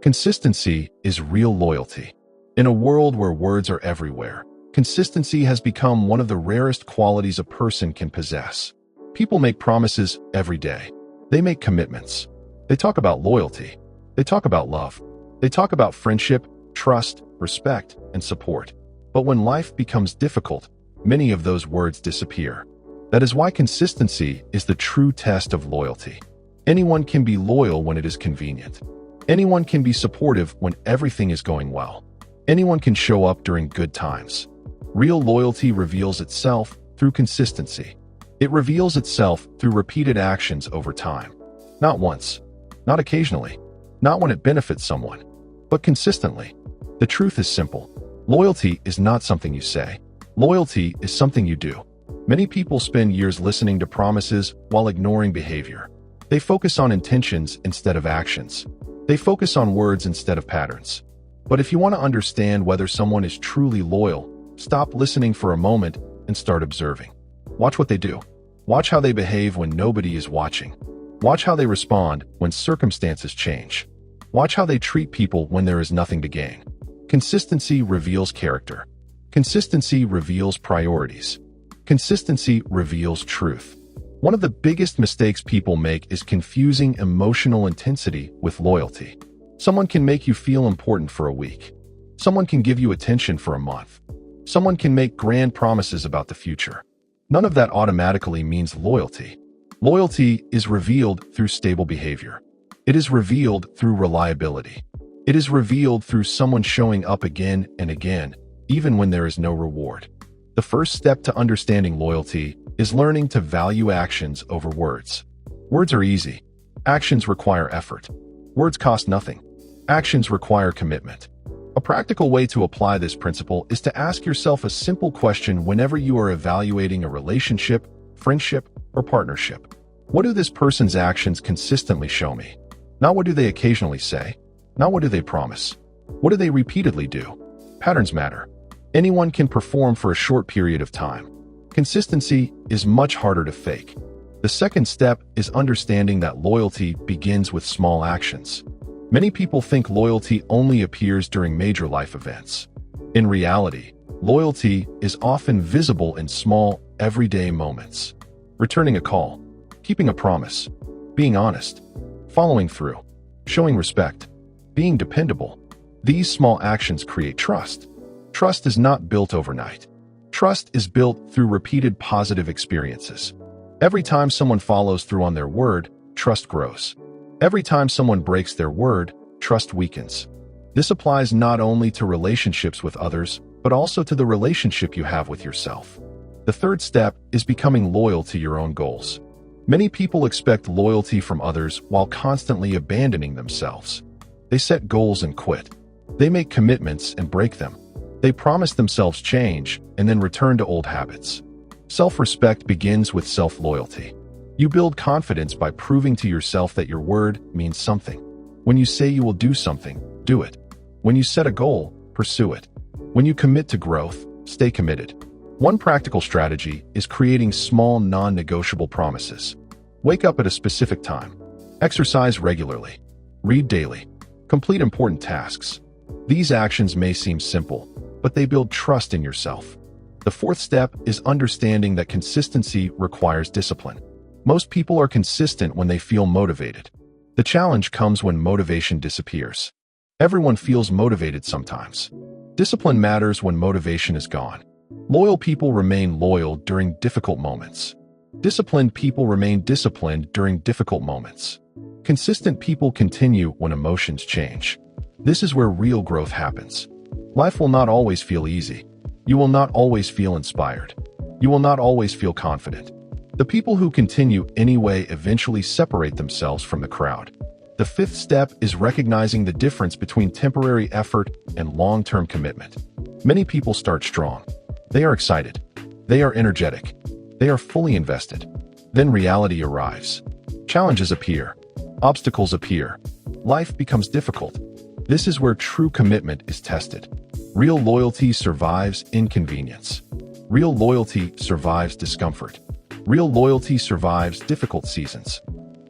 Consistency is real loyalty. In a world where words are everywhere, consistency has become one of the rarest qualities a person can possess. People make promises every day. They make commitments. They talk about loyalty. They talk about love. They talk about friendship, trust, respect, and support. But when life becomes difficult, many of those words disappear. That is why consistency is the true test of loyalty. Anyone can be loyal when it is convenient. Anyone can be supportive when everything is going well. Anyone can show up during good times. Real loyalty reveals itself through consistency. It reveals itself through repeated actions over time. Not once, not occasionally, not when it benefits someone, but consistently. The truth is simple. Loyalty is not something you say. Loyalty is something you do. Many people spend years listening to promises while ignoring behavior. They focus on intentions instead of actions. They focus on words instead of patterns. But if you want to understand whether someone is truly loyal, stop listening for a moment and start observing. Watch what they do. Watch how they behave when nobody is watching. Watch how they respond when circumstances change. Watch how they treat people when there is nothing to gain. Consistency reveals character. Consistency reveals priorities. Consistency reveals truth. One of the biggest mistakes people make is confusing emotional intensity with loyalty. Someone can make you feel important for a week. Someone can give you attention for a month. Someone can make grand promises about the future. None of that automatically means loyalty. Loyalty is revealed through stable behavior. It is revealed through reliability. It is revealed through someone showing up again and again, even when there is no reward. The first step to understanding loyalty is learning to value actions over words. Words are easy. Actions require effort. Words cost nothing. Actions require commitment. A practical way to apply this principle is to ask yourself a simple question whenever you are evaluating a relationship, friendship, or partnership. What do this person's actions consistently show me? Not what do they occasionally say? Not what do they promise? What do they repeatedly do? Patterns matter. Anyone can perform for a short period of time. Consistency is much harder to fake. The second step is understanding that loyalty begins with small actions. Many people think loyalty only appears during major life events. In reality, loyalty is often visible in small, everyday moments. Returning a call, keeping a promise, being honest, following through, showing respect, being dependable. These small actions create trust. Trust is not built overnight. Trust is built through repeated positive experiences. Every time someone follows through on their word, trust grows. Every time someone breaks their word, trust weakens. This applies not only to relationships with others, but also to the relationship you have with yourself. The third step is becoming loyal to your own goals. Many people expect loyalty from others while constantly abandoning themselves. They set goals and quit. They make commitments and break them. They promise themselves change and then return to old habits. Self-respect begins with self-loyalty. You build confidence by proving to yourself that your word means something. When you say you will do something, do it. When you set a goal, pursue it. When you commit to growth, stay committed. One practical strategy is creating small non-negotiable promises. Wake up at a specific time. Exercise regularly. Read daily. Complete important tasks. These actions may seem simple, but they build trust in yourself. The fourth step is understanding that consistency requires discipline. Most people are consistent when they feel motivated. The challenge comes when motivation disappears. Everyone feels motivated sometimes. Discipline matters when motivation is gone. Loyal people remain loyal during difficult moments. Disciplined people remain disciplined during difficult moments. Consistent people continue when emotions change. This is where real growth happens. Life will not always feel easy. You will not always feel inspired. You will not always feel confident. The people who continue anyway eventually separate themselves from the crowd. The fifth step is recognizing the difference between temporary effort and long-term commitment. Many people start strong. They are excited. They are energetic. They are fully invested. Then reality arrives. Challenges appear. Obstacles appear. Life becomes difficult. This is where true commitment is tested. Real loyalty survives inconvenience. Real loyalty survives discomfort. Real loyalty survives difficult seasons.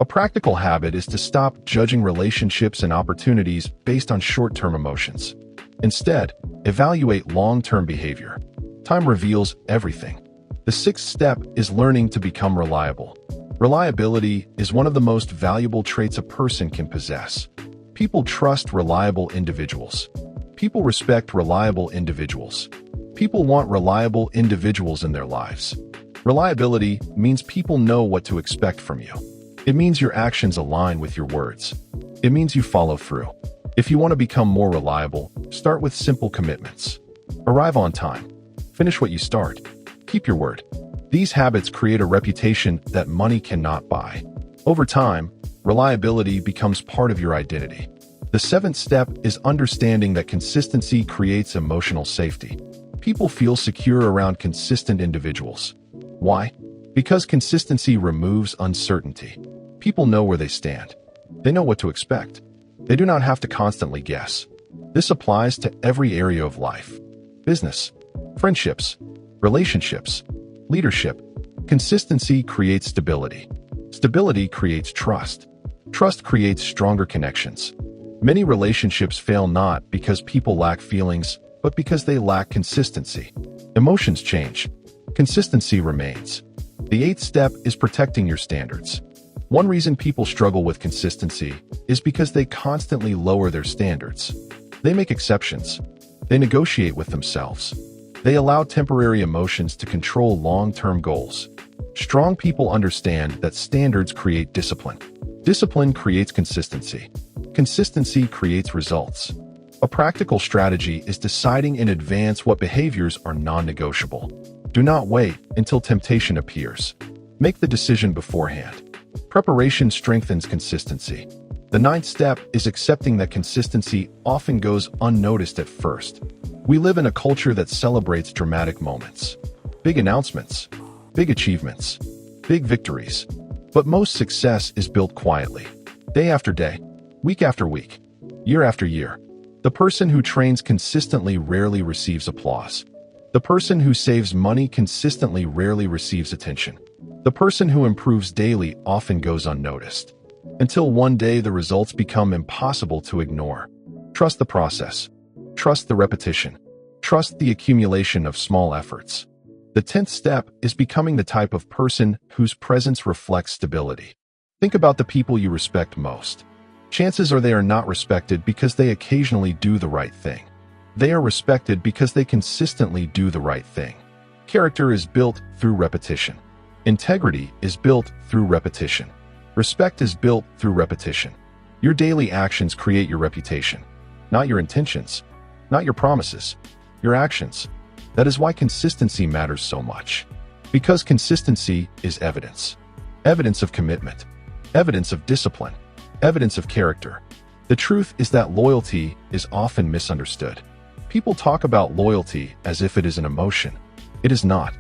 A practical habit is to stop judging relationships and opportunities based on short-term emotions. Instead, evaluate long-term behavior. Time reveals everything. The sixth step is learning to become reliable. Reliability is one of the most valuable traits a person can possess. People trust reliable individuals. People respect reliable individuals. People want reliable individuals in their lives. Reliability means people know what to expect from you. It means your actions align with your words. It means you follow through. If you want to become more reliable, start with simple commitments. Arrive on time. Finish what you start. Keep your word. These habits create a reputation that money cannot buy. Over time, reliability becomes part of your identity. The seventh step is understanding that consistency creates emotional safety. People feel secure around consistent individuals. Why? Because consistency removes uncertainty. People know where they stand. They know what to expect. They do not have to constantly guess. This applies to every area of life: business, friendships, relationships, leadership. Consistency creates stability. Stability creates trust. Trust creates stronger connections. Many relationships fail not because people lack feelings, but because they lack consistency. Emotions change. Consistency remains. The eighth step is protecting your standards. One reason people struggle with consistency is because they constantly lower their standards. They make exceptions. They negotiate with themselves. They allow temporary emotions to control long-term goals. Strong people understand that standards create discipline. Discipline creates consistency. Consistency creates results. A practical strategy is deciding in advance what behaviors are non-negotiable. Do not wait until temptation appears. Make the decision beforehand. Preparation strengthens consistency. The ninth step is accepting that consistency often goes unnoticed at first. We live in a culture that celebrates dramatic moments, big announcements, big achievements, big victories. But most success is built quietly, day after day, week after week, year after year. The person who trains consistently rarely receives applause. The person who saves money consistently rarely receives attention. The person who improves daily often goes unnoticed, until one day the results become impossible to ignore. Trust the process. Trust the repetition. Trust the accumulation of small efforts. The 10th step is becoming the type of person whose presence reflects stability. Think about the people you respect most. Chances are they are not respected because they occasionally do the right thing. They are respected because they consistently do the right thing. Character is built through repetition. Integrity is built through repetition. Respect is built through repetition. Your daily actions create your reputation, not your intentions, not your promises, your actions. That is why consistency matters so much. Because consistency is evidence. Evidence of commitment. Evidence of discipline. Evidence of character. The truth is that loyalty is often misunderstood. People talk about loyalty as if it is an emotion. It is not.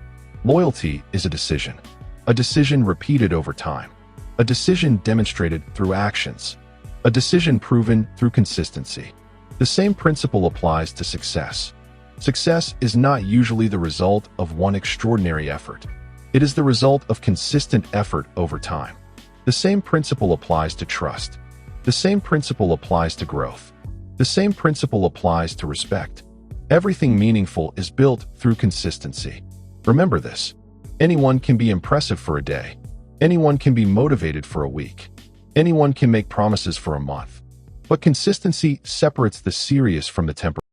Loyalty is a decision repeated over time, a decision demonstrated through actions, a decision proven through consistency. The same principle applies to success. Success is not usually the result of one extraordinary effort. It is the result of consistent effort over time. The same principle applies to trust. The same principle applies to growth. The same principle applies to respect. Everything meaningful is built through consistency. Remember this. Anyone can be impressive for a day. Anyone can be motivated for a week. Anyone can make promises for a month. But consistency separates the serious from the temporary.